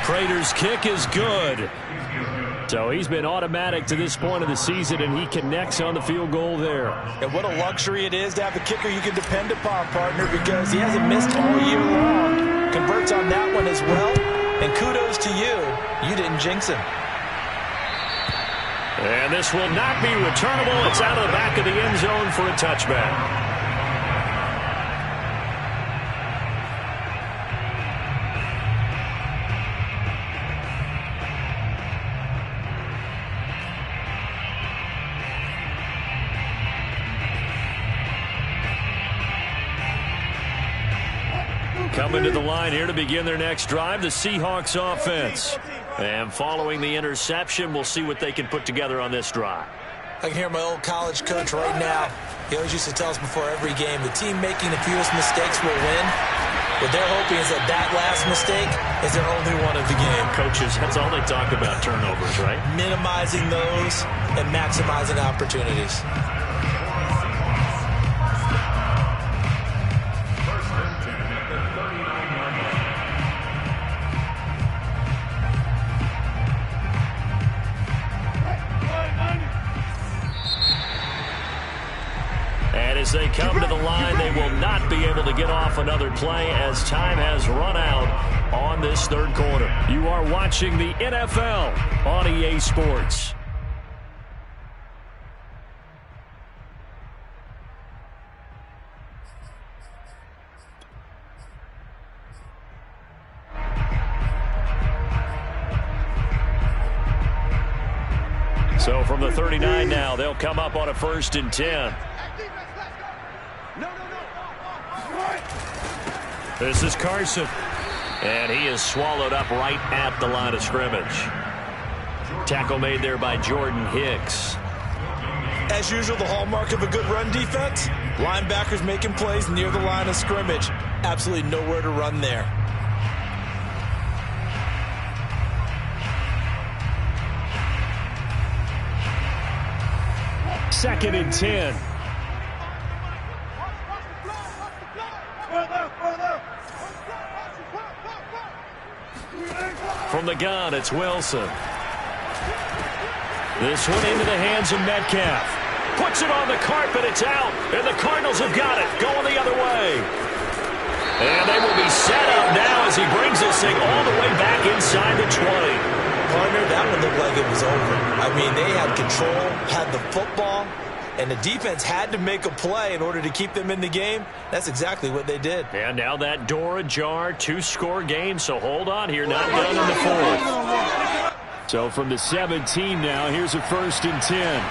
Prater's kick is good. So he's been automatic to this point of the season, and he connects on the field goal there. And what a luxury it is to have a kicker you can depend upon, partner, because he hasn't missed all year long. Converts on that one as well. And kudos to you. You didn't jinx him. And this will not be returnable. It's out of the back of the end zone for a touchback. Coming to the line here to begin their next drive, the Seahawks offense. And following the interception, we'll see what they can put together on this drive. I can hear my old college coach right now. He always used to tell us before every game, the team making the fewest mistakes will win. What they're hoping is that last mistake is their only one of the game. Coaches, that's all they talk about, turnovers, right? Minimizing those and maximizing opportunities. As they come to the line, they will not be able to get off another play as time has run out on this 3rd quarter. You are watching the NFL on EA Sports. So from the 39 now, they'll come up on a 1st and 10. This is Carson. And he is swallowed up right at the line of scrimmage. Tackle made there by Jordan Hicks. As usual, the hallmark of a good run defense, linebackers making plays near the line of scrimmage. Absolutely nowhere to run there. Second and 10. From the gun, it's Wilson. This one into the hands of Metcalf. Puts it on the carpet, it's out, and the Cardinals have got it, going the other way. And they will be set up now as he brings this thing all the way back inside the 20. Partner, that one looked like it was over. I mean, they had control, had the football, and the defense had to make a play in order to keep them in the game. That's exactly what they did. And now that door ajar, 2-score game, so hold on here, not done in the fourth. So from the 17 now, here's a 1st and 10.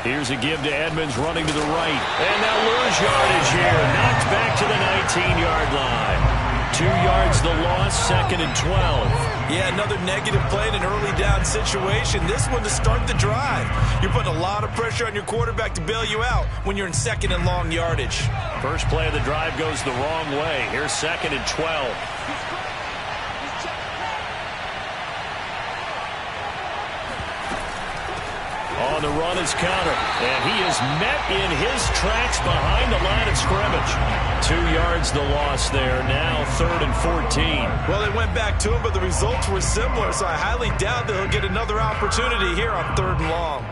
Here's a give to Edmonds running to the right. And they'll lose yardage here. Knocked back to the 19-yard line. 2 yards the loss, 2nd and 12. Yeah, another negative play in an early down situation. This one to start the drive. You're putting a lot of pressure on your quarterback to bail you out when you're in 2nd and long yardage. First play of the drive goes the wrong way. Here's 2nd and 12. On the run is Counter, and he is met in his tracks behind the line of scrimmage. 2 yards the loss there, now 3rd and 14. Well, they went back to him, but the results were similar, so I highly doubt that he'll get another opportunity here on 3rd and long.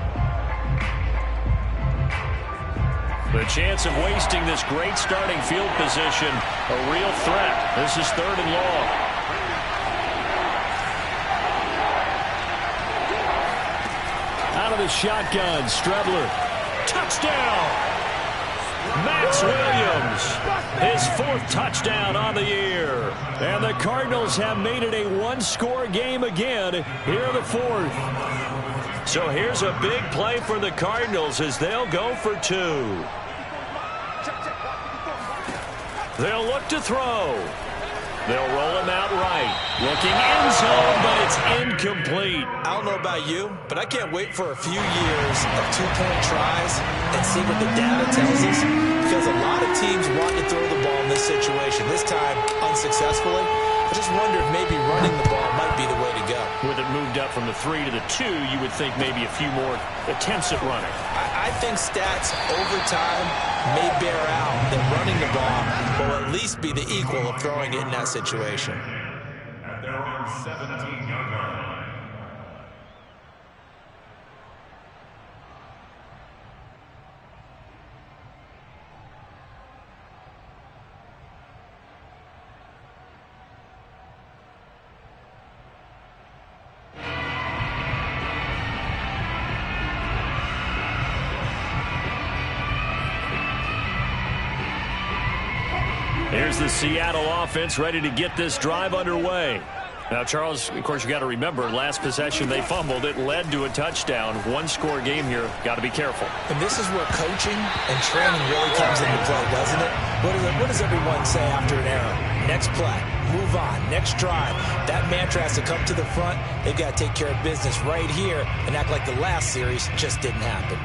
The chance of wasting this great starting field position, a real threat. This is 3rd and long. Out of the shotgun, Strebler. Touchdown! Max Williams, his 4th touchdown on the year. And the Cardinals have made it a 1-score game again here in the 4th. So here's a big play for the Cardinals as they'll go for 2. They'll look to throw. They'll roll him out right. Looking end zone, but it's incomplete. I don't know about you, but I can't wait for a few years of 2-point tries and see what the data tells us. Because a lot of teams want to throw the ball in this situation. This time, unsuccessfully. I just wonder if maybe running the ball might be the way to go. With it moved up from the 3 to the 2, you would think maybe a few more attempts at running. I think stats over time may bear out that running the ball will at least be the equal of throwing it in that situation. At their own 17-yard line. Here's the Seattle offense ready to get this drive underway. Now, Charles, of course, you got to remember, last possession they fumbled. It led to a touchdown. 1-score game here. Got to be careful. And this is where coaching and training really comes into play, doesn't it? What does everyone say after an error? Next play, move on, next drive. That mantra has to come to the front. They've got to take care of business right here and act like the last series just didn't happen.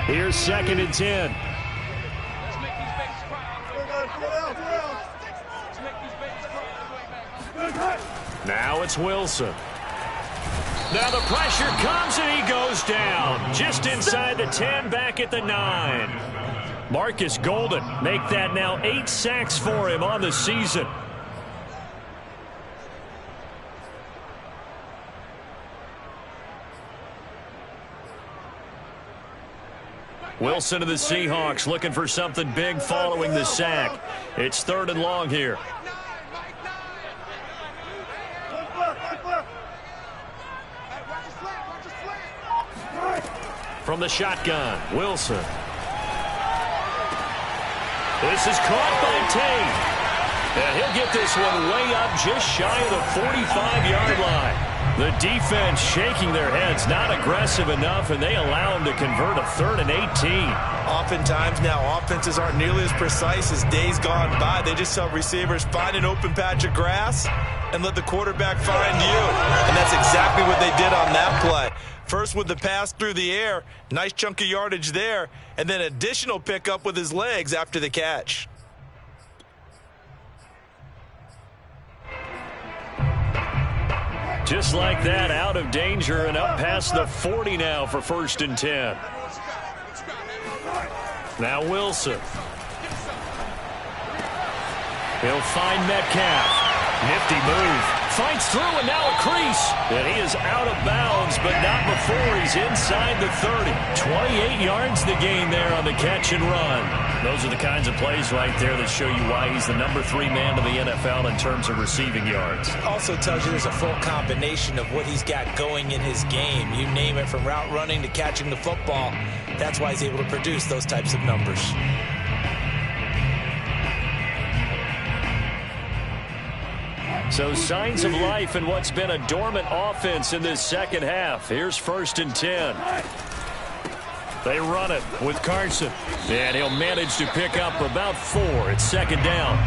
Here's 2nd and 10. Now it's Wilson. Now the pressure comes and he goes down. Just inside the 10, back at the 9. Marcus Golden, make that now 8 sacks for him on the season. Wilson of the Seahawks looking for something big following the sack. It's 3rd and long here. From the shotgun, Wilson. This is caught by Tate. And he'll get this one way up just shy of the 45-yard line. The defense shaking their heads, not aggressive enough, and they allow them to convert a 3rd and 18. Oftentimes now, offenses aren't nearly as precise as days gone by. They just tell receivers, find an open patch of grass and let the quarterback find you. And that's exactly what they did on that play. First with the pass through the air, nice chunk of yardage there, and then additional pickup with his legs after the catch. Just like that, out of danger and up past the 40 now for 1st and 10. Now Wilson. He'll find Metcalf. Nifty move. Finds through and now a crease. And he is out of bounds, but not before he's inside the 30. 28 yards the gain there on the catch and run. Those are the kinds of plays right there that show you why he's the number 3 man of the NFL in terms of receiving yards. Also tells you there's a full combination of what he's got going in his game. You name it, from route running to catching the football. That's why he's able to produce those types of numbers. So signs of life in what's been a dormant offense in this second half. Here's 1st and 10. They run it with Carson. And he'll manage to pick up about 4. It's 2nd down.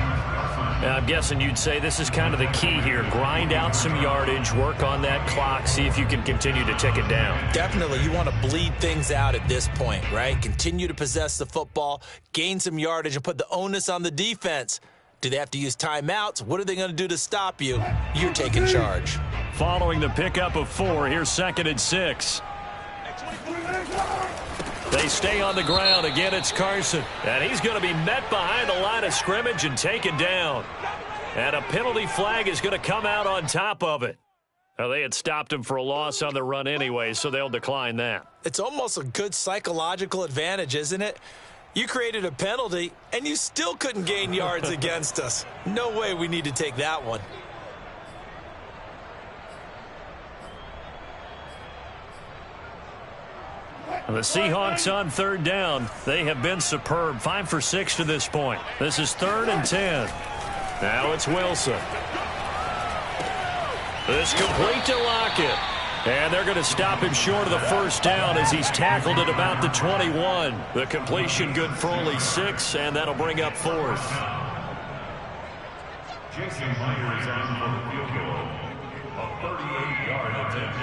Now, I'm guessing you'd say this is kind of the key here. Grind out some yardage, work on that clock, see if you can continue to tick it down. Definitely. You want to bleed things out at this point, right? Continue to possess the football, gain some yardage, and put the onus on the defense. Do they have to use timeouts? What are they going to do to stop you? You're taking charge. Following the pickup of 4, here's 2nd and 6. They stay on the ground. Again, it's Carson. And he's going to be met behind the line of scrimmage and taken down. And a penalty flag is going to come out on top of it. Well, they had stopped him for a loss on the run anyway, so they'll decline that. It's almost a good psychological advantage, isn't it? You created a penalty, and you still couldn't gain yards against us. No way we need to take that one. The Seahawks on 3rd down. They have been superb. 5 for 6 to this point. This is 3rd and 10. Now it's Wilson. This complete to Lockett. And they're going to stop him short of the 1st down as he's tackled at about the 21. The completion good for only 6, and that'll bring up 4th. Jason Myers on for the field goal. A 38-yard attempt.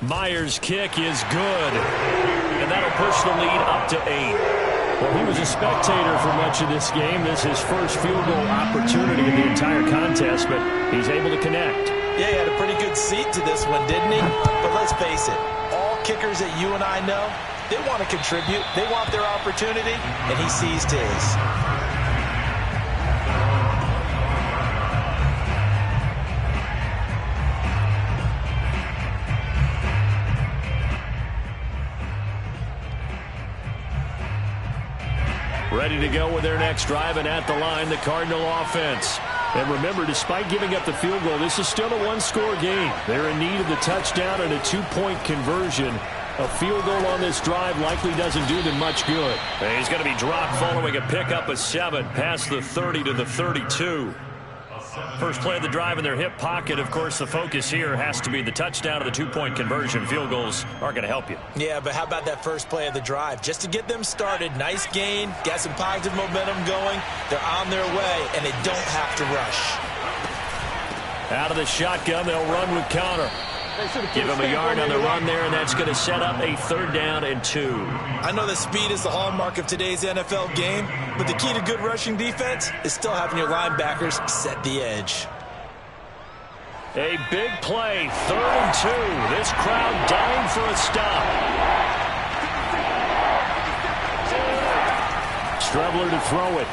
Myers' kick is good. And that'll push the lead up to 8. Well, he was a spectator for much of this game. This is his first field goal opportunity in the entire contest, but he's able to connect. Yeah, he had a pretty good seat to this one, didn't he? But let's face it, all kickers that you and I know, they want to contribute. They want their opportunity, and he seized his. Ready to go with their next drive, and at the line, the Cardinal offense. And remember, despite giving up the field goal, this is still a one-score game. They're in need of the touchdown and a 2-point conversion. A field goal on this drive likely doesn't do them much good. And he's going to be dropped following a pickup of 7 past the 30 to the 32. First play of the drive in their hip pocket. Of course, the focus here has to be the touchdown or the 2-point conversion. Field goals aren't going to help you. Yeah, but how about that first play of the drive? Just to get them started, nice gain, got some positive momentum going. They're on their way, and they don't have to rush. Out of the shotgun, they'll run with Connor. Give him a yard on the run there, and that's going to set up a 3rd down and 2. I know that speed is the hallmark of today's NFL game, but the key to good rushing defense is still having your linebackers set the edge. A big play, 3rd and 2. This crowd dying for a stop. Strebler to throw it.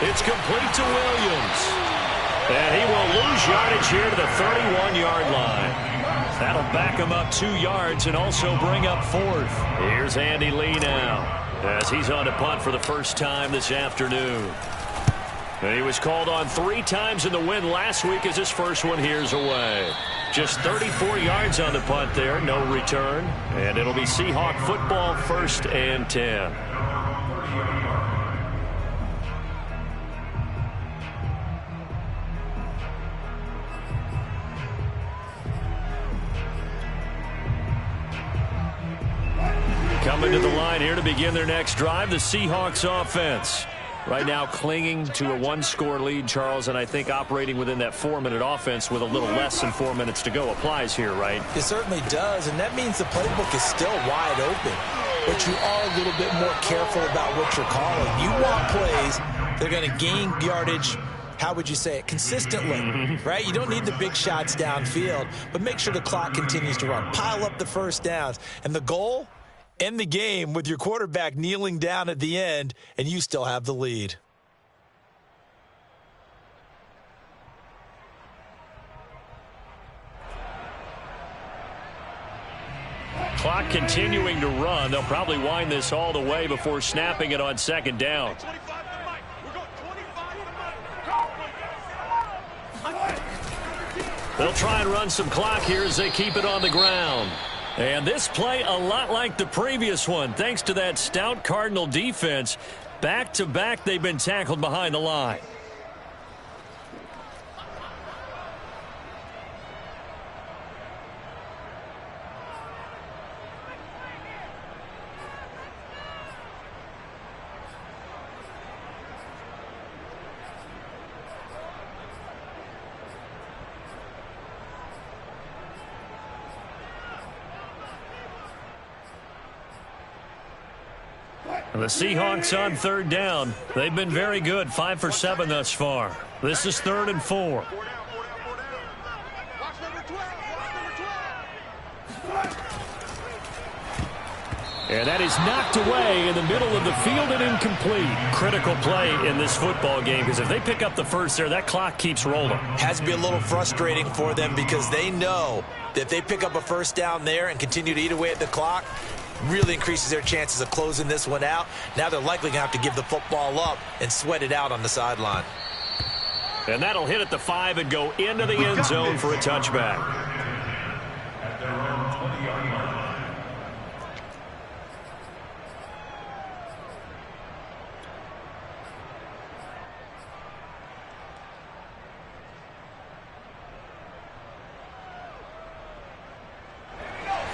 It's complete to Williams. And he will lose yardage here to the 31-yard line. That'll back him up 2 yards and also bring up 4th. Here's Andy Lee now as he's on to punt for the first time this afternoon. And he was called on 3 times in the win last week as his first one here's away. Just 34 yards on the punt there, no return. And it'll be Seahawk football, 1st and 10. Coming to the line here to begin their next drive, the Seahawks offense. Right now clinging to a one-score lead, Charles, and I think operating within that 4-minute offense with a little less than 4 minutes to go applies here, right? It certainly does, and that means the playbook is still wide open. But you are a little bit more careful about what you're calling. You want plays that are going to gain yardage, how would you say it, consistently, right? You don't need the big shots downfield, but make sure the clock continues to run. Pile up the first downs. And the goal? End the game with your quarterback kneeling down at the end, and you still have the lead. Clock continuing to run. They'll probably wind this all the way before snapping it on second down. They'll try and run some clock here as they keep it on the ground. And this play a lot like the previous one, thanks to that stout Cardinal defense. Back-to-back, they've been tackled behind the line. The Seahawks on third down. They've been very good, 5 for 7 thus far. This is 3rd and 4. And that is knocked away in the middle of the field and incomplete. Critical play in this football game, because if they pick up the first there, that clock keeps rolling. Has to be a little frustrating for them because they know that if they pick up a first down there and continue to eat away at the clock, really increases their chances of closing this one out. Now they're likely going to have to give the football up and sweat it out on the sideline. And that'll hit at the 5 and go into the end zone for a touchback. At their own 20-yard line.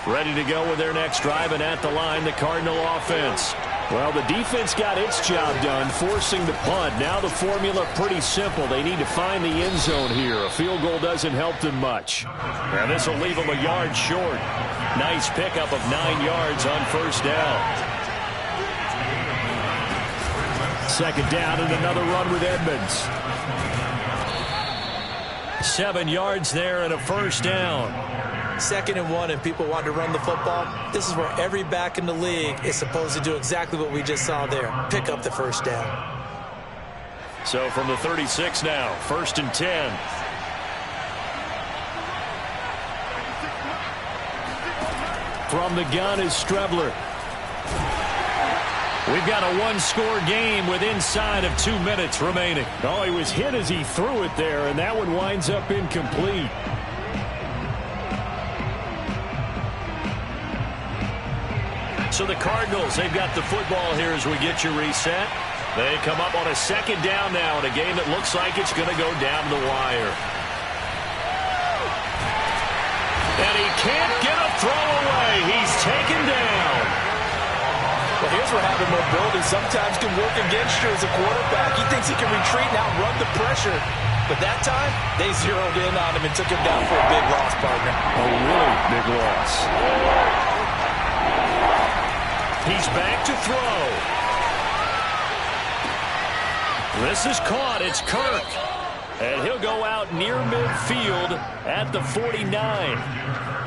Ready to go with their next drive, and at the line, the Cardinal offense. Well, the defense got its job done, forcing the punt. Now the formula pretty simple. They need to find the end zone here. A field goal doesn't help them much. And this will leave them a yard short. Nice pickup of 9 yards on first down. Second down and another run with Edmonds. 7 yards there and a first down. 2nd and 1 and people want to run the football. This is where every back in the league is supposed to do exactly what we just saw there. Pick up the first down. So from the 36 now, 1st and 10. From the gun is Strebler. We've got a one-score game with inside of 2 minutes remaining. Oh, he was hit as he threw it there, and that one winds up incomplete. So the Cardinals, they've got the football here as we get you reset. They come up on a 2nd down now in a game that looks like it's going to go down the wire. And he can't get a throw away. He's taken down. Well, here's where having mobility sometimes can work against you as a quarterback. He thinks he can retreat and outrun the pressure. But that time, they zeroed in on him and took him down for a big loss, partner. A really big loss. He's back to throw. This is caught. It's Kirk. And he'll go out near midfield at the 49.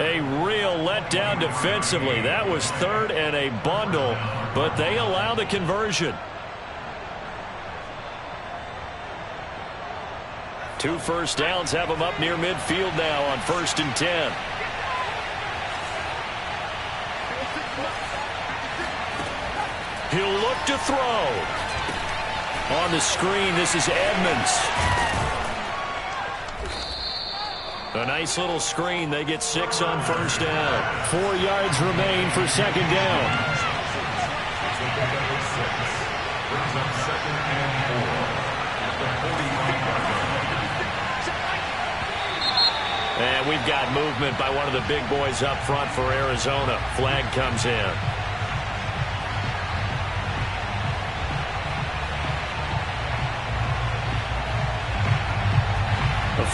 A real letdown defensively. That was 3rd and a bundle, but they allow the conversion. 2 first downs have him up near midfield now on 1st and 10. He'll look to throw. On the screen, this is Edmonds. A nice little screen. They get 6 on first down. 4 yards remain for 2nd down. And we've got movement by one of the big boys up front for Arizona. Flag comes in.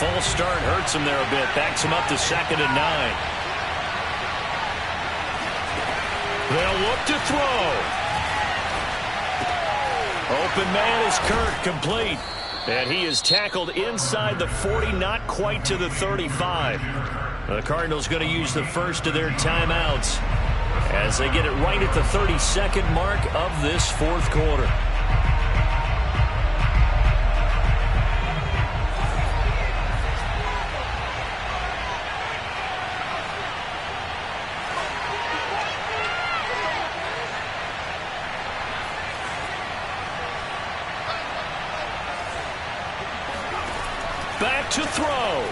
false start hurts him there a bit. Backs him up to 2nd and 9. They'll look to throw. Open man is Kirk, complete. And he is tackled inside the 40, not quite to the 35. The Cardinals going to use the first of their timeouts as they get it right at the 32nd mark of this fourth quarter. Back to throw.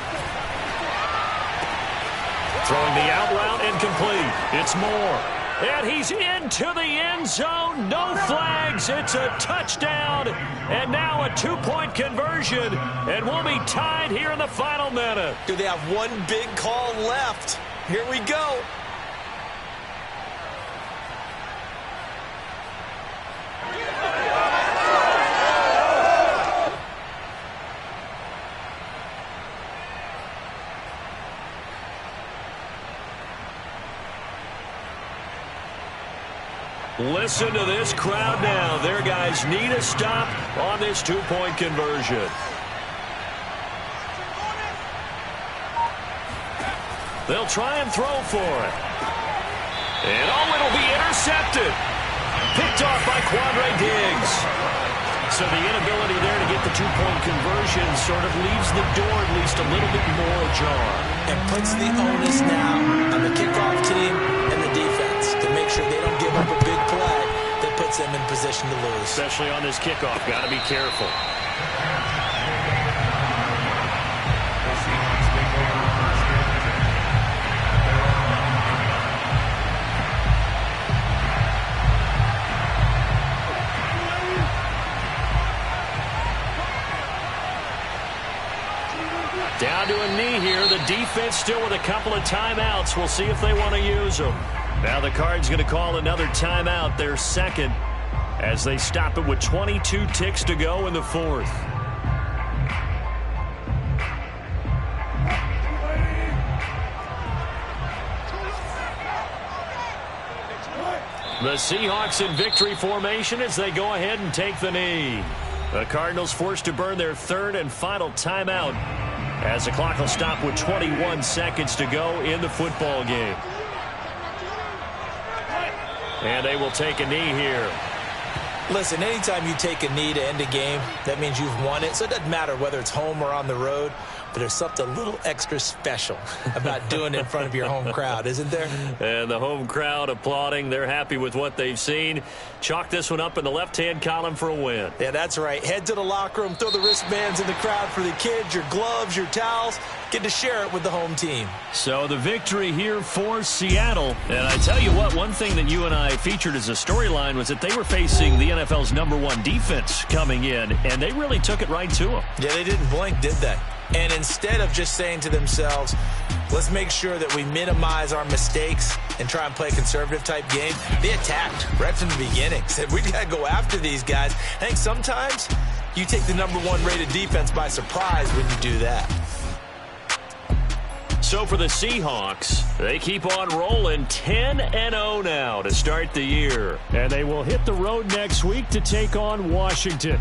Throwing the out route incomplete. It's Moore. And he's into the end zone. No flags. It's a touchdown. And now a two-point conversion. And we'll be tied here in the final minute. Do they have one big call left? Here we go. Listen to this crowd now. Their guys need a stop on this two-point conversion. They'll try and throw for it. And it'll be intercepted. Picked off by Quandre Diggs. So the inability there to get the two-point conversion sort of leaves the door at least a little bit more ajar. And puts the onus now on the kickoff team and the defense to make sure they don't give up a big play that puts them in position to lose. Especially on this kickoff. Got to be careful. Down to a knee here. The defense still with a couple of timeouts. We'll see if they want to use them. Now the Cards going to call another timeout, their second, as they stop it with 22 ticks to go in the fourth. The Seahawks in victory formation as they go ahead and take the knee. The Cardinals forced to burn their third and final timeout as the clock will stop with 21 seconds to go in the football game. And they will take a knee here. Listen, anytime you take a knee to end a game, that means you've won it. So it doesn't matter whether it's home or on the road, but there's something a little extra special about doing it in front of your home crowd, isn't there? And the home crowd applauding. They're happy with what they've seen. Chalk this one up in the left-hand column for a win. Yeah, that's right. Head to the locker room, throw the wristbands in the crowd for the kids, your gloves, your towels. Get to share it with the home team. So the victory here for Seattle. And I tell you what, one thing that you and I featured as a storyline was that they were facing the NFL's #1 defense coming in, and they really took it right to them. Yeah, they didn't blink, did they? And instead of just saying to themselves, let's make sure that we minimize our mistakes and try and play a conservative-type game, they attacked right from the beginning. Said, we got to go after these guys. I think sometimes you take the #1 rated defense by surprise when you do that. So for the Seahawks, they keep on rolling 10-0 now to start the year. And they will hit the road next week to take on Washington.